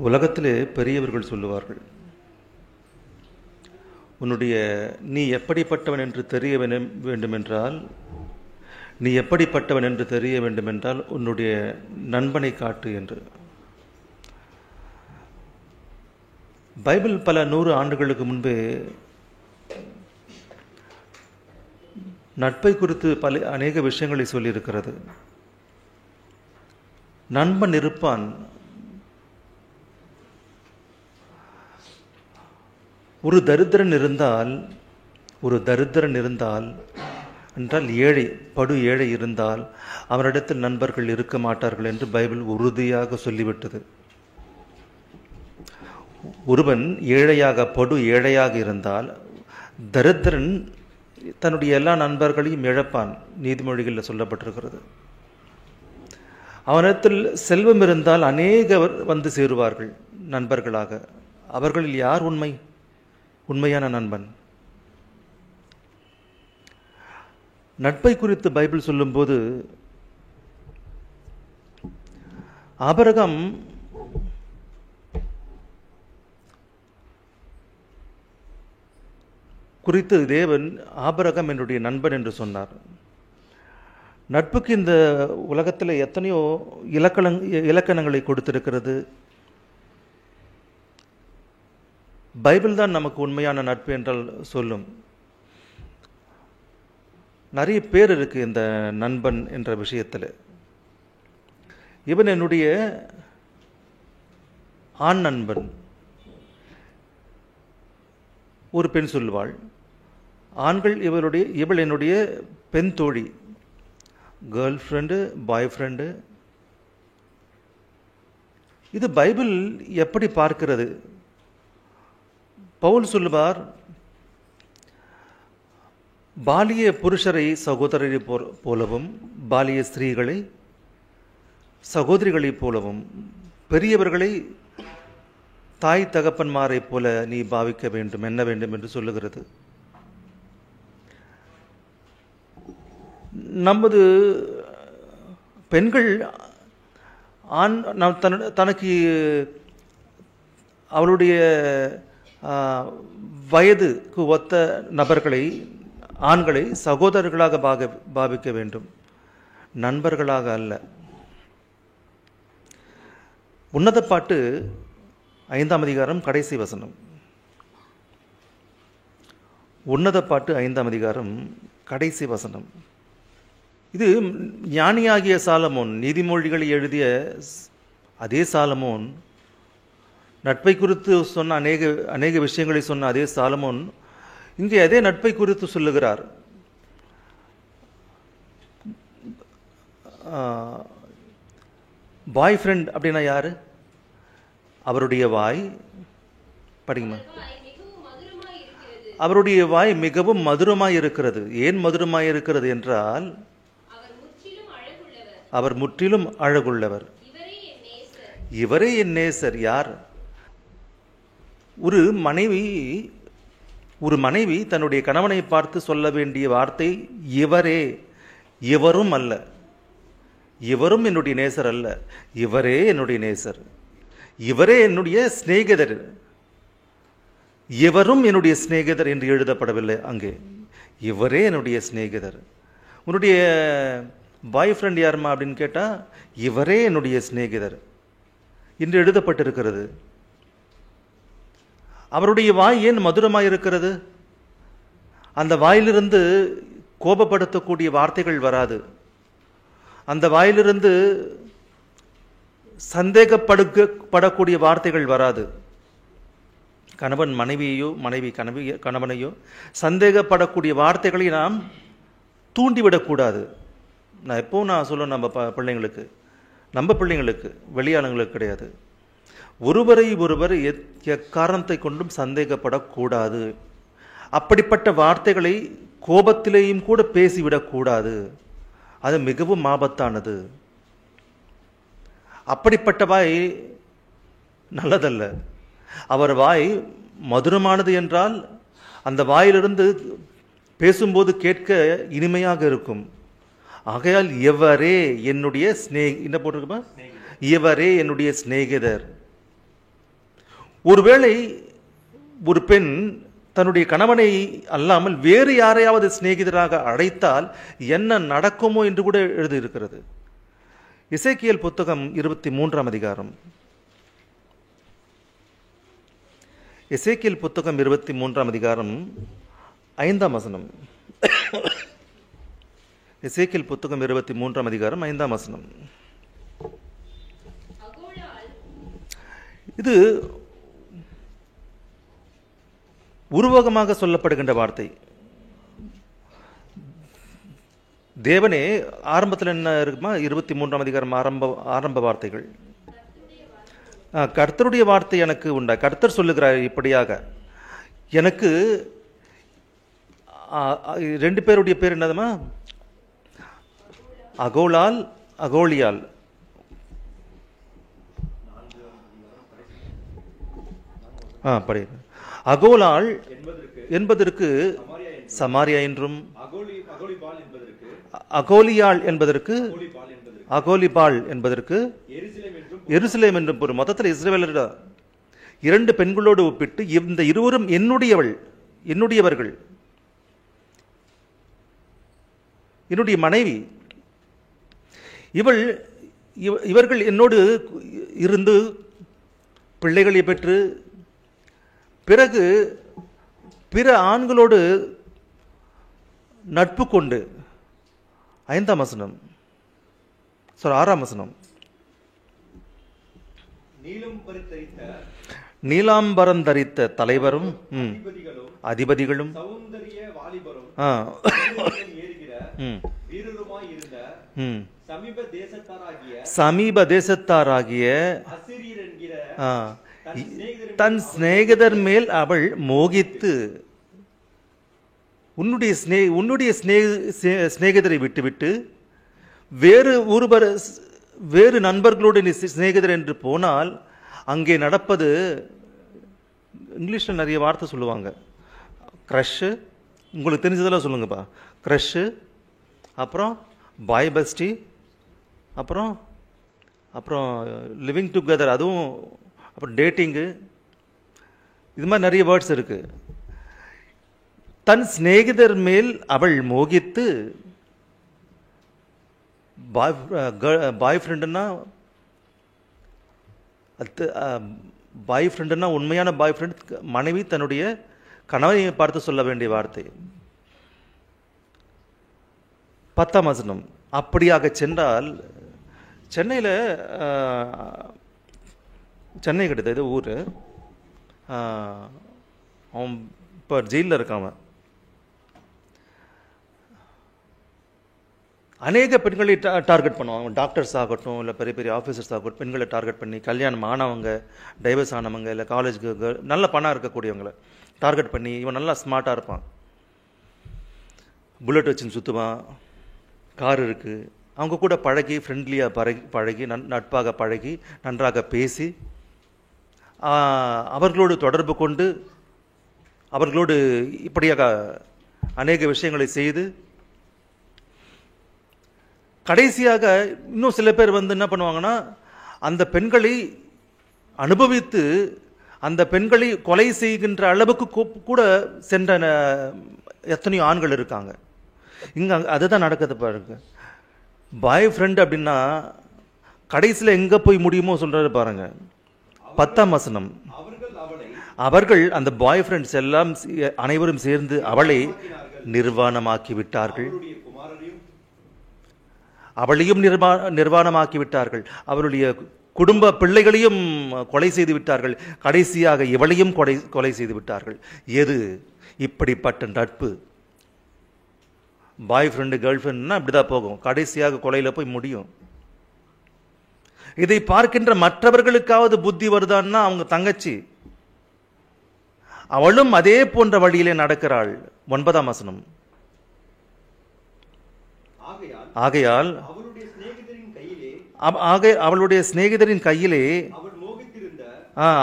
உலகத்திலே பெரியவர்கள் சொல்லுவார்கள், நீ எப்படிப்பட்டவன் என்று தெரிய வேண்டுமென்றால் உன்னுடைய நண்பனை காட்டு என்று. பைபிள் பல 100 ஆண்டுகளுக்கு முன்பே நட்பை குறித்து அநேக விஷயங்களை சொல்லியிருக்கிறது. நண்பன் இருப்பான். ஒரு தரித்திரன் இருந்தால் என்றால் படு ஏழை இருந்தால் அவனிடத்தில் நண்பர்கள் இருக்க மாட்டார்கள் என்று பைபிள் உறுதியாக சொல்லிவிட்டது. ஒருவன் படு ஏழையாக இருந்தால் தரித்திரன் தன்னுடைய எல்லா நண்பர்களையும் இழப்பான். நீதிமொழிகளில் சொல்லப்பட்டிருக்கிறது. அவனிடத்தில் செல்வம் இருந்தால் அநேகர் வந்து சேருவார்கள் நண்பர்களாக. அவர்களில் யார் உண்மையான நண்பன்? நட்பை குறித்து பைபிள் சொல்லும்போது ஆபிரகாம் குறித்து தேவன் ஆபிரகாம் என்னுடைய நண்பன் என்று சொன்னார். நட்புக்கு இந்த உலகத்தில் எத்தனையோ இலக்கணங்களை கொடுத்திருக்கிறது. பைபிள் தான் நமக்கு உண்மையான நட்பு என்றால் சொல்லும். நிறைய பேர் இருக்கு இந்த நண்பன் என்ற விஷயத்தில். இவன் என்னுடைய ஆண் நண்பன். ஒரு பெண் சொல்வாள், ஆண்கள் இவள் என்னுடைய பெண் தோழி, கேர்ள் ஃப்ரெண்டு, பாய் ஃப்ரெண்டு. இது பைபிள் எப்படி பார்க்கிறது? பவுல் சொல்லுவார், பாலிய புருஷரை சகோதரரை போலவும் பாலிய ஸ்திரீகளை சகோதரிகளைப் போலவும் பெரியவர்களை தாய் தகப்பன்மாரை போல நீ பாவிக்க வேண்டும், என்ன வேண்டும் என்று சொல்லுகிறது. நமது பெண்கள் தனக்கு அவளுடைய வயதுக்கு ஒத்த நபர்களை, ஆண்களை சகோதரர்களாக பாவிக்க வேண்டும், நண்பர்களாக அல்ல. உன்னத பாட்டு 5ஆம் அதிகாரம் கடைசி வசனம். உன்னத பாட்டு 5ஆம் அதிகாரம் கடைசி வசனம். இது ஞானியாகிய சாலமோன், நீதிமொழிகளை எழுதிய அதே சாலமோன், நட்பை குறித்து சொன்ன அநேக விஷயங்களை சொன்ன அதே சாலமோன் இங்கே அதே நட்பை குறித்து சொல்லுகிறார். பாய் ஃப்ரெண்ட் அப்படின்னா யாரு? அவருடைய வாய் படிக்குமா, அவருடைய வாய் மிகவும் மதுரமாய் இருக்கிறது. ஏன் மதுரமாய் இருக்கிறது என்றால் அவர் முற்றிலும் அழகுள்ளவர். இவரே என் நேசர். யார்? ஒரு மனைவி தன்னுடைய கணவனை பார்த்து சொல்ல வேண்டிய வார்த்தை இவரே, இவரும் அல்ல. இவரும் என்னுடைய நேசர் அல்ல, இவரே என்னுடைய நேசர், இவரே என்னுடைய சிநேகிதர். இவரும் என்னுடைய சிநேகிதர் என்று எழுதப்படவில்லை அங்கே. இவரே என்னுடைய சிநேகிதர். உன்னுடைய பாய் ஃப்ரெண்ட் யாருமா அப்படின்னு கேட்டால் இவரே என்னுடைய சிநேகிதர் என்று எழுதப்பட்டிருக்கிறது. அவருடைய வாய் ஏன் மதுரமாய் இருக்கிறது? அந்த வாயிலிருந்து கோபப்படுத்தக்கூடிய வார்த்தைகள் வராது. அந்த வாயிலிருந்து சந்தேகப்படக்கூடிய வார்த்தைகள் வராது. கணவன் மனைவியையோ, மனைவி கணவனையோ சந்தேகப்படக்கூடிய வார்த்தைகளை நாம் தூண்டிவிடக்கூடாது. நான் சொல்ல நம்ம பிள்ளைங்களுக்கு வெளியாளங்களுக்கு கிடையாது. ஒருவரை எக்காரணத்தை கொண்டும் சந்தேகப்படக்கூடாது. அப்படிப்பட்ட வார்த்தைகளை கோபத்திலேயும் கூட பேசிவிடக்கூடாது. அது மிகவும் ஆபத்தானது. அப்படிப்பட்ட வாய் நல்லதல்ல. அவர் வாய் மதுரமானது என்றால் அந்த வாயிலிருந்து பேசும்போது கேட்க இனிமையாக இருக்கும். ஆகையால் இவரே என்னுடைய என்ன போட்டிருக்குமா, இவரே என்னுடைய சிநேகிதர். ஒருவேளை ஒரு பெண் தன்னுடைய கணவனை அல்லாமல் வேறு யாரையாவது சிநேகிதராக அழைத்தால் என்ன நடக்குமோ என்று கூட எழுதியிருக்கிறது. எசேக்கியேல் புத்தகம் 23ஆம் அதிகாரம். எசேக்கியேல் புத்தகம் 23ஆம் அதிகாரம் 5ஆம் வசனம். எசேக்கியேல் புத்தகம் 23ஆம் அதிகாரம் 5ஆம் வசனம். இது உருவகமாக சொல்லப்படுகின்ற வார்த்தை. தேவனே ஆரம்பத்தில் என்ன இருக்குமா? 23ஆம் அதிகாரம் ஆரம்ப வார்த்தைகள். கர்த்தருடைய வார்த்தை எனக்கு உண்டா. கர்த்தர் சொல்லுகிறார் இப்படியாக, எனக்கு 2 பேருடைய பேர் என்னதுமா? அகோலால், அகோலியால். படி. அகோலால் என்பதற்கு சமாரியா என்றும், அகோலியாள் என்பதற்கு அகோலிபாள் என்பதற்கு எருசலேம் என்றும் பொருள். மொத்தத்தில் இஸ்ரவேலர் 2 பெண்களோடு ஒப்பிட்டு இந்த இருவரும் என்னுடையவர்கள், என்னுடைய மனைவி. இவர்கள் என்னோடு இருந்து பிள்ளைகளை பெற்று பிறகு பிற ஆண்களோடு நட்பு கொண்டு 5ஆம் வசனம், 6ஆம் வசனம். நீலாம்பரம் தரித்த தலைவரும் அதிபதிகளும் சமீப தேசத்தாராகிய தன் சிநேகிதர் மேல் அவள் மோகித்து, உன்னுடைய சிநேகிதரை விட்டுவிட்டு வேறு நண்பர்களோடு நீ சிநேகிதர் என்று போனால் அங்கே நடப்பது, இங்கிலீஷில் நிறைய வார்த்தை சொல்லுவாங்க. க்ரஷ்ஷு, உங்களுக்கு தெரிஞ்சதெல்லாம் சொல்லுங்கப்பா. க்ரஷ்ஷு, அப்புறம் பாய் பெஸ்டி, அப்புறம் லிவிங் டுகெதர், அதுவும் அப்புறம் டேட்டிங்கு, இது மாதிரி நிறைய வேர்ட்ஸ் இருக்கு. தன் சிநேகிதர் மேல் அவள் மோகித்து, பாய் ஃப்ரெண்டுன்னா உண்மையான பாய் ஃப்ரெண்ட் மனைவி தன்னுடைய கணவனை பார்த்து சொல்ல வேண்டிய வார்த்தை. 10ஆம் வசனம். அப்படியாக சென்றால், சென்னையில் சென்னை கிடையாது ஊர், அவன் இப்போ ஜெயிலில் இருக்கான். அநேக பெண்களை டார்கெட் பண்ணுவாங்க. டாக்டர்ஸ் ஆகட்டும், இல்லை பெரிய பெரிய ஆஃபீஸர்ஸ் ஆகட்டும், பெண்களை டார்கெட் பண்ணி கல்யாணம் ஆனவங்க, டைவர்ஸ் ஆனவங்க, இல்லை காலேஜுக்கு நல்ல பணம் இருக்கக்கூடியவங்களை டார்கெட் பண்ணி, இவன் நல்லா ஸ்மார்ட்டாக இருப்பான், புல்லட் வச்சுன்னு சுற்றுவான், கார் இருக்குது, அவங்க கூட பழகி ஃப்ரெண்ட்லியாக பழகி நட்பாக பழகி நன்றாக பேசி அவர்களோடு தொடர்பு கொண்டு அவர்களோடு இப்படியாக அநேக விஷயங்களை செய்து கடைசியாக இன்னும் சில பேர் என்ன பண்ணுவாங்கன்னா, அந்த பெண்களை அனுபவித்து அந்த பெண்களை கொலை செய்கின்ற அளவுக்கு கூட சென்ற எத்தனையோ ஆண்கள் இருக்காங்க. இங்கே அதுதான் நடக்குது பாருங்க. பாய் ஃப்ரெண்ட் அப்படின்னா கடைசியில் எங்கே போய் முடியுமோ சொல்றாரு பாருங்க. 10ஆம் வசனம். அவர்கள் அந்த பாய் ஃப்ரெண்ட்ஸ் எல்லாம் அனைவரும் சேர்ந்து அவளை நிர்வாணமாக்கி விட்டார்கள், அவளையும் நிர்வாணமாக்கி விட்டார்கள், அவருடைய குடும்ப பிள்ளைகளையும் கொலை செய்து விட்டார்கள், கடைசியாக இவளையும் கொலை செய்து விட்டார்கள். எது இப்படிப்பட்ட நட்பு? பாய் ஃப்ரெண்டு கேர்ள் ஃப்ரெண்ட்னா இப்படிதான் போகும், கடைசியாக கொலையில போய் முடியும். இதை பார்க்கின்ற மற்றவர்களுக்காவது புத்தி வருதான்னா அவங்க தங்கச்சி, அவளும் அதே போன்ற வழியிலே நடக்கிறாள். 9ஆம் வசனம். ஆகையால் அவளுடைய சிநேகிதரின் கையிலே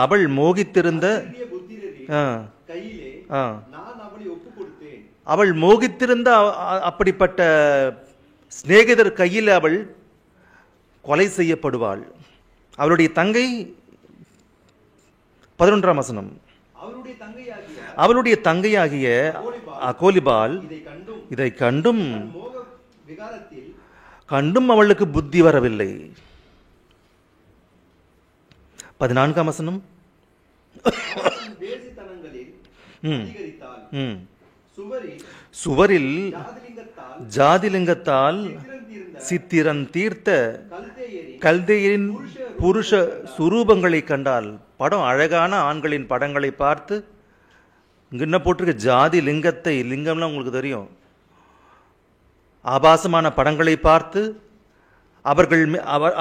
அவள் மோகித்திருந்த அப்படிப்பட்ட சிநேகிதர் கையில் அவள் கொலை செய்யப்படுவாள். அவளுடைய தங்கை 11ஆம் வசனம். அவளுடைய தங்கையாகிய அகோலிபால் இதை கண்டும் அவளுக்கு புத்தி வரவில்லை. 14ஆம் வசனம். சுவரில் ஜாதிலிங்கத்தால் சித்திரன் தீர்த்த கல்தேயரின் புருஷ சுரூபங்களை கண்டால், படம் அழகான ஆண்களின் படங்களை பார்த்து, இங்க என்ன போட்டிருக்க, ஜாதி லிங்கத்தை, லிங்கம்லாம் உங்களுக்கு தெரியும், ஆபாசமான படங்களை பார்த்து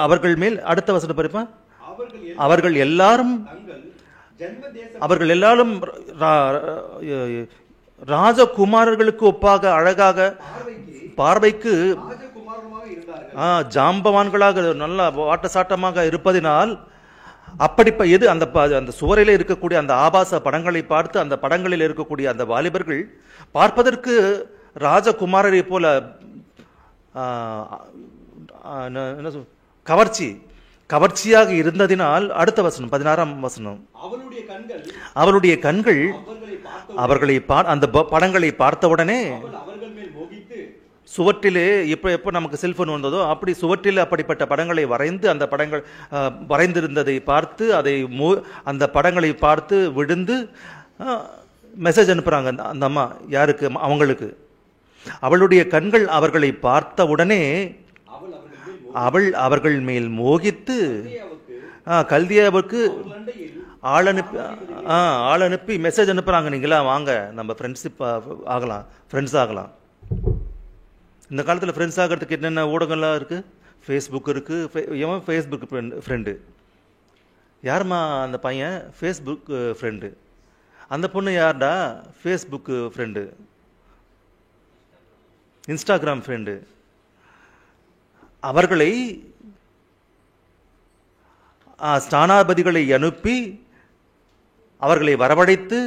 அவர்கள் மேல் அடுத்த வசனம் படிப்பா, அவர்கள் எல்லாரும் ராஜகுமாரர்களுக்கு ஒப்பாக அழகாக பார்வைக்கு ஜாம்பவான்களாக நல்ல வாட்டசாட்டமாக இருப்பதினால், அப்படி எது அந்த சுவரில் இருக்கக்கூடிய அந்த ஆபாச படங்களை பார்த்து அந்த படங்களில் இருக்கக்கூடிய அந்த வாலிபர்கள் பார்ப்பதற்கு ராஜகுமாரரை போல கவர்ச்சியாக இருந்ததினால், அடுத்த வசனம் 16ஆம் வசனம், அவளுடைய கண்கள் அவர்களை அந்த படங்களை பார்த்தவுடனே சுவற்றிலே எப்ப நமக்கு செல்போன் வந்ததோ அப்படி சுவற்றில் அப்படிப்பட்ட படங்களை வரைந்து அந்த படங்கள் வரைந்திருந்ததை பார்த்து அந்த படங்களை பார்த்து விழுந்து மெசேஜ் அனுப்புறாங்க அந்த அம்மா. யாருக்கு? அவங்களுக்கு. அவளுடைய கண்கள் அவர்களை பார்த்தவுடனே அவர்கள் மேல் மோகித்து கல்தியாவுக்கு ஆள் அனுப்பி மெசேஜ் அனுப்புறாங்க, நீங்களா வாங்க நம்ம ஃப்ரெண்ட்ஸ் ஆகலாம். இந்த காலத்தில் ஃப்ரெண்ட்ஸ் ஆகிறதுக்கு என்னென்ன ஊடகங்கள்லாம் இருக்குது? ஃபேஸ்புக் இருக்குது. எவன் ஃபேஸ்புக் ஃப்ரெண்டு? யாருமா அந்த பையன்? Facebook friend. அந்த பொண்ணு யார்டா? Facebook friend. Instagram friend. அவர்களை ஸ்தானாபதிகளை அனுப்பி அவர்களை வரவழைத்து,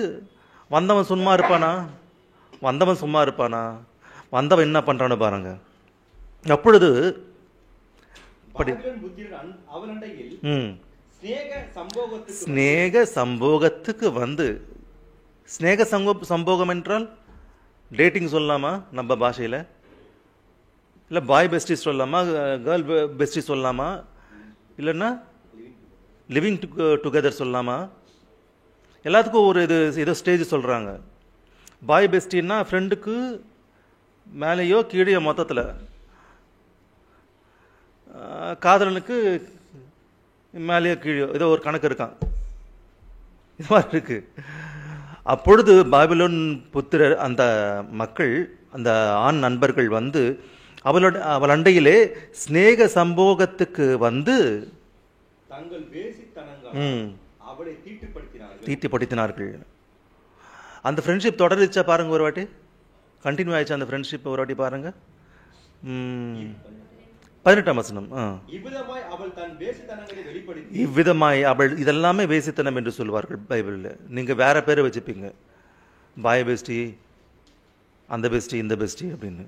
வந்தவன் சும்மா இருப்பானா? வந்தவன் என்ன பண்றான்னு பாருங்க. அப்பொழுது ஸ்நேக சம்போகத்துக்கு வந்து, ஸ்நேக சம்போகம் என்றால் டேட்டிங் சொல்லலாமா நம்ம பாஷையில்? இல்லை பாய் பெஸ்டி சொல்லலாமா? கேர்ள் பெஸ்டி சொல்லலாமா? இல்லைன்னா லிவிங் டுகெதர் சொல்லலாமா? எல்லாத்துக்கும் ஒரு ஏதோ ஸ்டேஜ் சொல்கிறாங்க. பாய் பெஸ்டின்னா ஃப்ரெண்டுக்கு மேலேயோ கீழேயோ மொத்தத்தில், காதலனுக்கு மேலேயோ கீழேயோ ஏதோ ஒரு கணக்கு இருக்கான். இது மாதிரி இருக்கு. அப்பொழுது பாபிலோன் புத்திரர், அந்த மக்கள், அந்த ஆண் நண்பர்கள் வந்து அவள் அண்டையிலே ஸ்நேக சம்போகத்துக்கு வந்து தீட்டுப்படுத்தினார்கள். அந்த ஃப்ரெண்ட்ஷிப் தொடர்ச்சா பாருங்க, ஒரு வாட்டி கண்டினியூ ஆயிடுச்சு அந்த ஃப்ரெண்ட்ஷிப், ஒரு வாட்டி பாருங்க. 18ஆம் வசனம். இவ்விதமாய் அவள், இதெல்லாமே வேசித்தனம் என்று சொல்வார்கள் பைபிளில். நீங்க வேற பேரை வச்சுப்பீங்க, பாய் பெஸ்டி, அந்த பெஸ்டி, இந்த பெஸ்டி அப்படின்னு.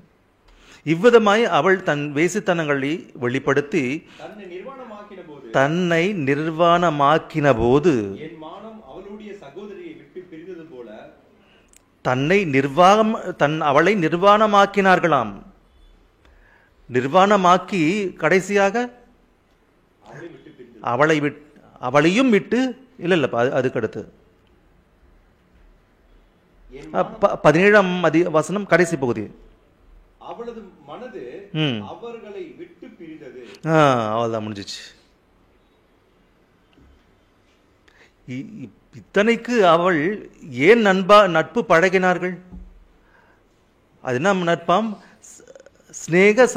இவ்விதமாய் அவள் தன் வேசித்தனங்களை வெளிப்படுத்தி தன்னை நிர்வாணமாக்கின போது, அவளை நிர்வாணமாக்கினார்களாம். நிர்வாணமாக்கி கடைசியாக அவளையும் விட்டு, இல்ல அதுக்கு அடுத்து 17ஆம் வசனம் கடைசி பகுதி, அவளது மனது அவர்களை விட்டு பிரிந்தது. அவள்தான் முடிஞ்சிச்சு. இத்தனைக்கு அவள் ஏன் நட்பு பழகினார்கள்? அது என்ன நட்பாம்? ஸ்நேக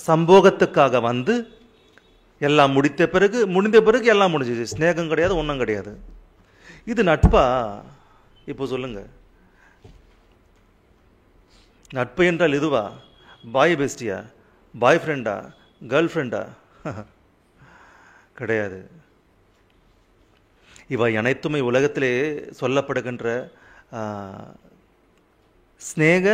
சம்போகத்துக்காக வந்து எல்லாம் முடிந்த பிறகு எல்லாம் முடிஞ்சிச்சு. ஸ்நேகம் கிடையாது, ஒன்றும் கிடையாது. இது நட்பா? இப்போ சொல்லுங்க, நட்பு என்றால் இதுவா? பாய் பெஸ்டியா? பாய் ஃப்ரெண்டா? கேர்ள் ஃப்ரெண்டா? கிடையாது. இவை அனைத்துமே உலகத்திலே சொல்லப்படுகின்ற ஸ்நேக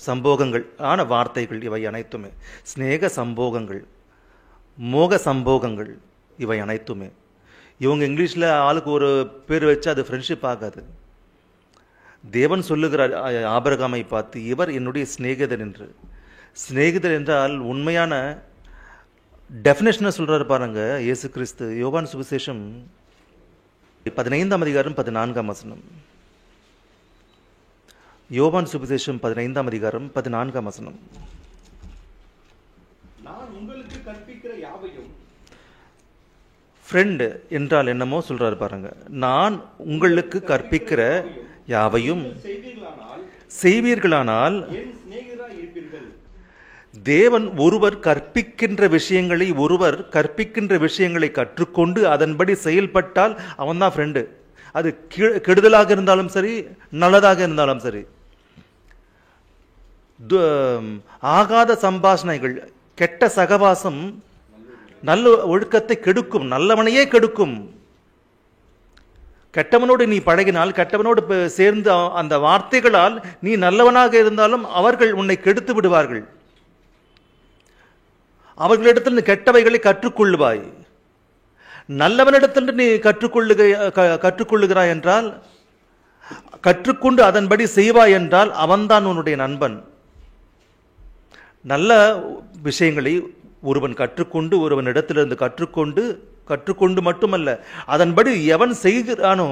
சம்போகங்கள் ஆன வார்த்தைகள். இவை அனைத்துமே ஸ்நேக சம்போகங்கள். மோக சம்போகங்கள், இவை அனைத்துமே. இவங்க இங்கிலீஷில் ஆளுக்கு ஒரு பேர் வச்சு அது ஃப்ரெண்ட்ஷிப் ஆகாது. தேவன் சொல்லுகிறார் ஆபிரகாமை பார்த்து, இவர் என்னுடைய சிநேகிதர் என்று. சிநேகிதர் என்றால் உண்மையான டெஃபினேஷனை சொல்கிறார் பாருங்க இயேசு கிறிஸ்து. யோவான் சுவிசேஷம் 15ஆம் அதிகாரம் 14ஆம் வசனம். யோவான் சுவிசேஷம் 15ஆம் அதிகாரம் 14ஆம் வசனம். நான் உங்களுக்கு கற்பிக்கிற யாவையும், ஃப்ரெண்ட் என்றால் என்னமோ சொல்றாரு பாருங்க. நான் உங்களுக்கு கற்பிக்கிற யாவையும் செய்வீர்களானால் என் சிநேகிதராய் இருப்பீர்கள். தேவன் ஒருவர் கற்பிக்கின்ற விஷயங்களை கற்றுக்கொண்டு அதன்படி செயல்பட்டால் அவன்தான் ஃப்ரெண்டு. அது கெடுதலாக இருந்தாலும் சரி, நல்லதாக இருந்தாலும் சரி. ஆகாத சம்பாஷணைகள், கெட்ட சகவாசம் நல்ல ஒழுக்கத்தை கெடுக்கும், நல்லவனையே கெடுக்கும். கெட்டவனோடு நீ பழகினால், கெட்டவனோடு சேர்ந்து அந்த வார்த்தைகளால் நீ நல்லவனாக இருந்தாலும் அவர்கள் உன்னை கெடுத்து விடுவார்கள். அவர்களிடத்தில் நீ கெட்டவைகளை கற்றுக்கொள்ளுவாய். நல்லவனிடத்தில் நீ கற்றுக்கொள்ளுகிறாய் என்றால், கற்றுக்கொண்டு அதன்படி செய்வாய் என்றால் அவன்தான் உன்னுடைய நண்பன். நல்ல விஷயங்களை ஒருவன் கற்றுக்கொண்டு, ஒருவனிடத்திலிருந்து கற்றுக்கொண்டு மட்டுமல்ல, அதன்படி எவன் செய்கிறானோ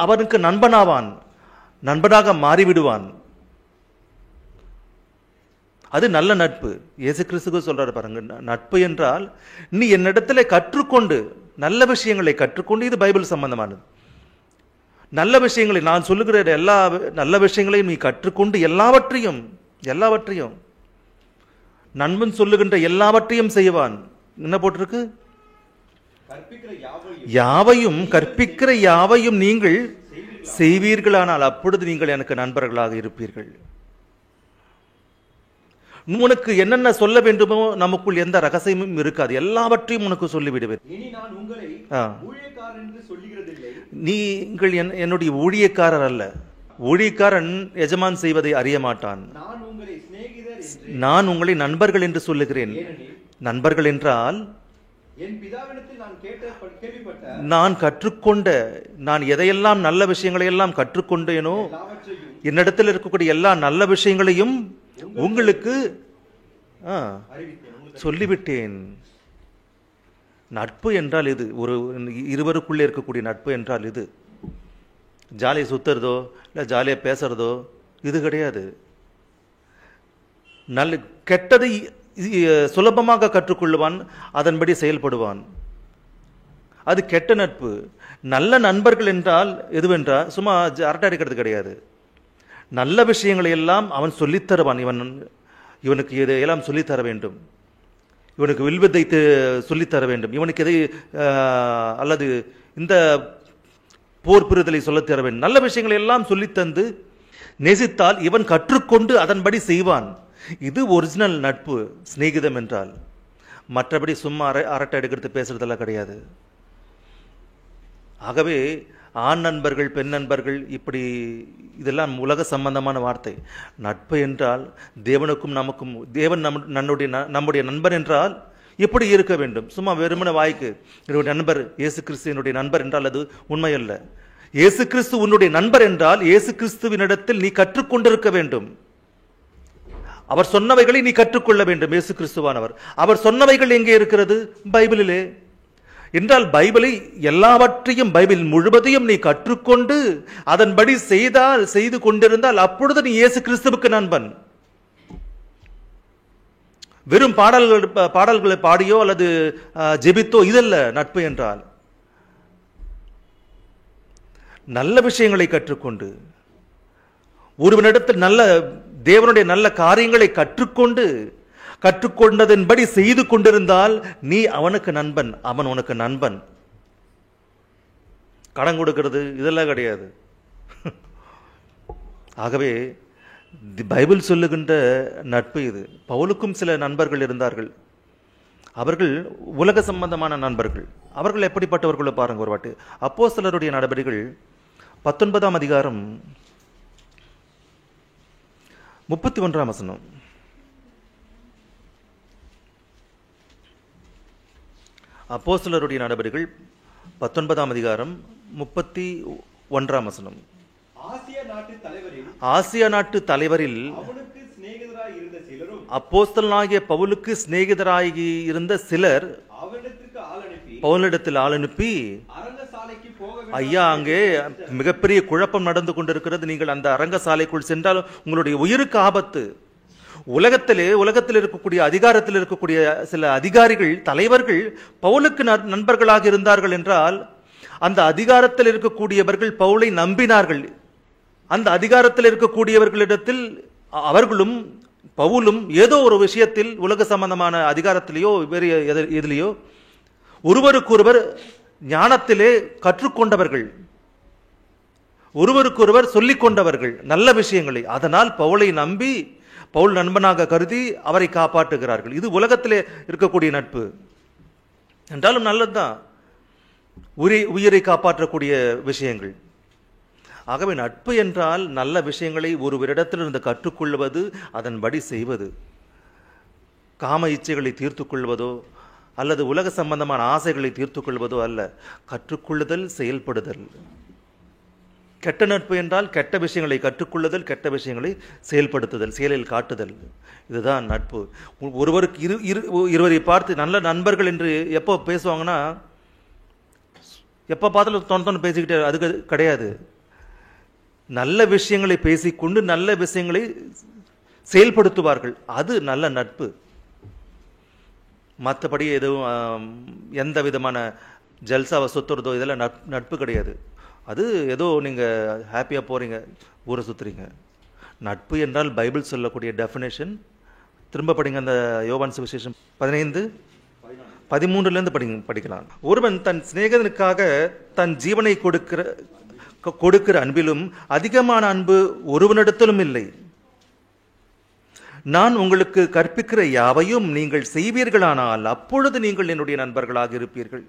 அவனுக்கு நண்பனாக மாறிவிடுவான். அது நல்ல நட்பு. இயேசு கிறிஸ்துக்கு சொல்றாரு பாருங்க, நட்பு என்றால் நீ என்னிடத்துல கற்றுக்கொண்டு, நல்ல விஷயங்களை கற்றுக்கொண்டு, இது பைபிள் சம்பந்தமானது. நல்ல விஷயங்களை நான் சொல்லுகிற எல்லா நல்ல விஷயங்களையும் நீ கற்றுக்கொண்டு எல்லாவற்றையும் நண்பன் சொல்லுகின்ற எல்லாவற்றையும் செய்வான். என்ன போட்டிருக்கு? கற்பிக்கிற யாவையும் நீங்கள் செய்வீர்களானால் அப்பொழுது நீங்கள் எனக்கு நண்பர்களாக இருப்பீர்கள். உனக்கு என்னென்ன சொல்ல வேண்டுமோ நமக்குள் எந்த ரகசியமும் இருக்காது, எல்லாவற்றையும் உனக்கு சொல்லிவிடுவேன். நீங்கள் என்னுடைய ஊழியக்காரர் அல்ல. ஊழியக்காரன் எஜமான் செய்வதை அறிய மாட்டான். நான் உங்களை நண்பர்கள் என்று சொல்லுகிறேன். நண்பர்கள் என்றால் நான் கற்றுக்கொண்ட, நான் எதையெல்லாம் நல்ல விஷயங்களை எல்லாம் கற்றுக்கொண்டேனோ, என்னிடத்தில் இருக்கக்கூடிய எல்லா நல்ல விஷயங்களையும் உங்களுக்கு சொல்லிவிட்டேன். நட்பு என்றால் இது. ஒரு இருவருக்குள்ளே இருக்கக்கூடிய நட்பு என்றால் இது. ஜாலியை சுத்துறதோ இல்லை ஜாலியாக பேசுறதோ இது கிடையாது. கெட்டதை சுலபமாக கற்றுக்கொள்ளுவான், அதன்படி செயல்படுவான். அது கெட்ட நட்பு. நல்ல நண்பர்கள் என்றால் எதுவென்றால் சும்மா அரட்டை அடிக்கிறது கிடையாது. நல்ல விஷயங்களை எல்லாம் அவன் சொல்லித்தருவான். இவனுக்கு இதையெல்லாம் சொல்லித்தர வேண்டும், இவனுக்கு வில்வித்தை சொல்லித்தர வேண்டும், இவனுக்கு எதை அல்லது இந்த போர் புரிதலை சொல்லித்தர வேண்டும். நல்ல விஷயங்களை எல்லாம் சொல்லித்தந்து நேசித்தால் இவன் கற்றுக்கொண்டு அதன்படி செய்வான். இது ஒரிஜினல் நட்பு, சிநேகிதம் என்றால். மற்றபடி சும்மா அரட்டை எடுக்கிறது பேசுறதெல்லாம் கிடையாது. ஆகவே ஆண் நண்பர்கள், பெண் நண்பர்கள், இப்படி இதெல்லாம் உலக சம்பந்தமான வார்த்தை. நட்பு என்றால் தேவனுக்கும் நமக்கும், தேவன் நம்முடைய நண்பர் என்றால் எப்படி இருக்க வேண்டும்? சும்மா வெறுமன வாய்க்கு என்னுடைய நண்பர் இயேசு கிறிஸ்து என்னுடைய நண்பர் என்றால் அது உண்மை அல்ல. இயேசு கிறிஸ்து உன்னுடைய நண்பர் என்றால் இயேசு கிறிஸ்துவினிடத்தில் நீ கற்றுக்கொண்டிருக்க வேண்டும். அவர் சொன்னவைகளை நீ கற்றுக்கொள்ள வேண்டும். இயேசு கிறிஸ்துவானவர், அவர் சொன்னவைகள் எங்கே இருக்கிறது? பைபிளிலே. என்றால் பைபிளை எல்லாவற்றையும், பைபிள் முழுவதையும் நீ கற்றுக்கொண்டு அதன்படி செய்து கொண்டிருந்தால் அப்பொழுது நீ இயேசு கிறிஸ்துவுக்கு நண்பன். வெறும் பாடல்களை பாடியோ அல்லது ஜெபித்தோ இதல்ல நட்பு என்றால். நல்ல விஷயங்களை கற்றுக்கொண்டு, ஒருவனிடத்தில் தேவனுடைய நல்ல காரியங்களை கற்றுக்கொண்டதன்படி செய்து கொண்டிருந்தால் நீ அவனுக்கு நண்பன், அவன் உனக்கு நண்பன். கடன் கொடுக்கிறது இதெல்லாம் கிடையாது. ஆகவே பைபிள் சொல்லுகின்ற நட்பு இது. பவுலுக்கும் சில நண்பர்கள் இருந்தார்கள். அவர்கள் உலக சம்பந்தமான நண்பர்கள். அவர்கள் எப்படிப்பட்டவர்களோ பாருங்க ஒரு வாட்டி. அப்போஸ்தலருடைய நடபடிகள் 19ஆம் அதிகாரம் 31ஆம் வசனம். அப்போஸ்தலருடைய நடபடிகள் 19ஆம் அதிகாரம் 31ஆம் வசனம். ஆசியா நாட்டு தலைவரில் ஆசியா நாட்டு தலைவரில் அவனுக்கு சிநேகிதராய் இருந்த சிலரும் அப்போஸ்தலனாகிய பவுலுக்கு சிநேகிதராகி இருந்த சிலர் அவனிடத்திற்கு பவுலிடத்தில் ஆள் அனுப்பி, அரங்கசாலைக்கு போக ஐயா, அங்கே மிகப்பெரிய குழப்பம் நடந்து கொண்டிருக்கிறது, நீங்கள் அந்த அரங்கசாலைக்குள் சென்றால் உங்களுடைய உயிருக்கு ஆபத்து. உலகத்தில் இருக்கக்கூடிய அதிகாரத்தில் இருக்கக்கூடிய சில அதிகாரிகள், தலைவர்கள் பவுலுக்கு நண்பர்களாக இருந்தார்கள் என்றால், அந்த அதிகாரத்தில் இருக்கக்கூடியவர்கள் பவுலை நம்பினார்கள். அந்த அதிகாரத்தில் இருக்கக்கூடியவர்களிடத்தில் அவர்களும் பவுலும் ஏதோ ஒரு விஷயத்தில் உலக சம்பந்தமான அதிகாரத்திலேயோ வேறு எதிலேயோ ஒருவருக்கொருவர் ஞானத்திலே கற்றுக்கொண்டவர்கள், ஒருவருக்கொருவர் சொல்லிக் கொண்டவர்கள் நல்ல விஷயங்களை. அதனால் பவுலை நம்பி பவுல் நண்பனாக கருதி அவரை காப்பாற்றுகிறார்கள். இது உலகத்திலே இருக்கக்கூடிய நட்பு என்றாலும் நல்லதுதான், உயிரை காப்பாற்றக்கூடிய விஷயங்கள். ஆகவே நட்பு என்றால் நல்ல விஷயங்களை ஒருவரிடத்திலிருந்து கற்றுக்கொள்வது, அதன்படி செய்வது. காம இச்சைகளை தீர்த்து கொள்வதோ அல்லது உலக சம்பந்தமான ஆசைகளை தீர்த்து கொள்வதோ அல்ல, கற்றுக்கொள்ளுதல், செயல்படுதல். கெட்ட நட்பு என்றால் கெட்ட விஷயங்களை கற்றுக்கொள்ளுதல், கெட்ட விஷயங்களை செயல்படுத்துதல், செயலில் காட்டுதல். இதுதான் நட்பு. ஒருவருக்கு இருவரை பார்த்து நல்ல நண்பர்கள் என்று எப்போ பேசுவாங்கன்னா, எப்போ பார்த்தாலும் தொண்ணு பேசிக்கிட்டே, அது கிடையாது. நல்ல விஷயங்களை பேசிக்கொண்டு நல்ல விஷயங்களை செயல்படுத்துவார்கள், அது நல்ல நட்பு. மற்றபடி எதுவும் எந்த விதமான ஜல்சாவை சுத்துறதோ இதெல்லாம் நட்பு கிடையாது. அது ஏதோ நீங்கள் ஹாப்பியாக போகிறீங்க, ஊரை சுற்றுறீங்க. நட்பு என்றால் பைபிள் சொல்லக்கூடிய டெஃபினேஷன் திரும்ப படிங்க. அந்த யோவான் சுவிசேஷம் 15:13 படிக்கலாம். ஒருவன் தன் சிநேகிதனுக்காக தன் ஜீவனை கொடுக்கிற அன்பிலும் அதிகமான அன்பு ஒருவனிடத்திலும் இல்லை. நான் உங்களுக்கு கற்பிக்கிற யாவையும் நீங்கள் செய்வீர்களானால் அப்பொழுது நீங்கள் என்னுடைய நண்பர்களாக இருப்பீர்கள்.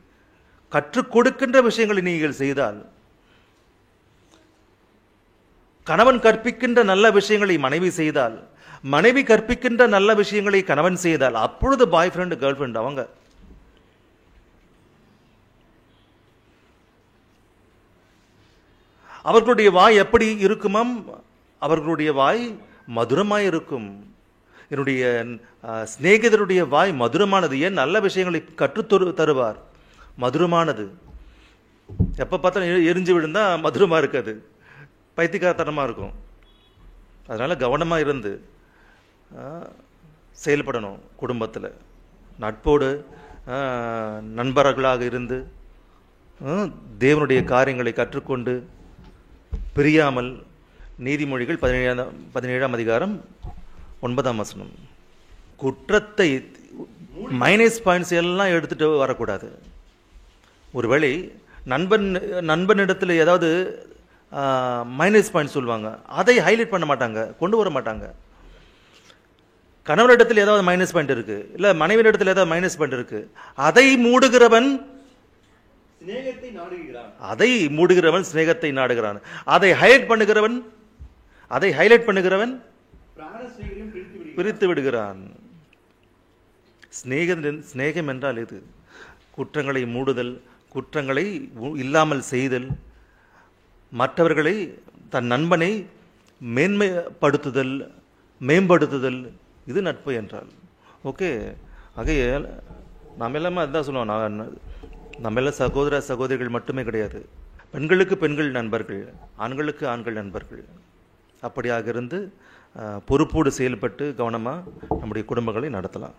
கற்றுக் கொடுக்கின்ற விஷயங்களை நீங்கள் செய்தால், கணவன் கற்பிக்கின்ற நல்ல விஷயங்களை மனைவி செய்தால், மனைவி கற்பிக்கின்ற நல்ல விஷயங்களை கணவன் செய்தால், அப்பொழுது பாய் ஃப்ரெண்ட் கேர்ள் ஃப்ரெண்ட் அவங்க. அவர்களுடைய வாய் எப்படி இருக்குமாம்? அவர்களுடைய வாய் மதுரமாய் இருக்கும். என்னுடைய சிநேகிதருடைய வாய் மதுரமானது. ஏன்? நல்ல விஷயங்களை கற்றுத் தருவார். மதுரமானது. எப்போ பார்த்தாலும் எரிஞ்சு விழுந்தா மதுரமாக இருக்காது, பைத்தியக்காரத்தனமாக இருக்கும். அதனால் கவனமாக இருந்து செயல்படணும். குடும்பத்தில் நட்போடு நண்பர்களாக இருந்து தேவனுடைய காரியங்களை கற்றுக்கொண்டு பிரியாமல். நீதிமொழிகள் 17ஆம் அதிகாரம் 9ஆம் வசனம். குற்றத்தை மைனஸ் பாயிண்ட்ஸ் எல்லாம் எடுத்துட்டு வரக்கூடாது. ஒருவேளை நண்பனிடத்தில் ஏதாவது மைனஸ் பாயிண்ட் சொல்லுவாங்க, அதை ஹைலைட் பண்ண மாட்டாங்க, கொண்டு வர மாட்டாங்க. கணவனிடத்தில் ஏதாவது மைனஸ் பாயிண்ட் இருக்கு, இல்லை மனைவியிடத்தில் ஏதாவது மைனஸ் பாயிண்ட் இருக்கு, அதை மூடுகிறவன் சிநேகத்தை நாடுகிறான். அதை ஹைலைட் பண்ணுகிறவன் பிரித்து விடுகிறான். சிநேகம் என்றால் இது குற்றங்களை மூடுதல், குற்றங்களை இல்லாமல் செய்தல், மற்றவர்களை, தன் நண்பனை மேம்படுத்துதல். இது நட்பு என்றால். ஓகே. ஆகைய நாம் எல்லாமே அதுதான் சொல்லுவோம். நம்ம எல்லாம் சகோதரிகள் மட்டுமே கிடையாது. பெண்களுக்கு பெண்கள் நண்பர்கள், ஆண்களுக்கு ஆண்கள் நண்பர்கள். அப்படியாக இருந்து பொறுப்போடு செயல்பட்டு கவனமாக நம்முடைய குடும்பங்களை நடத்தலாம்.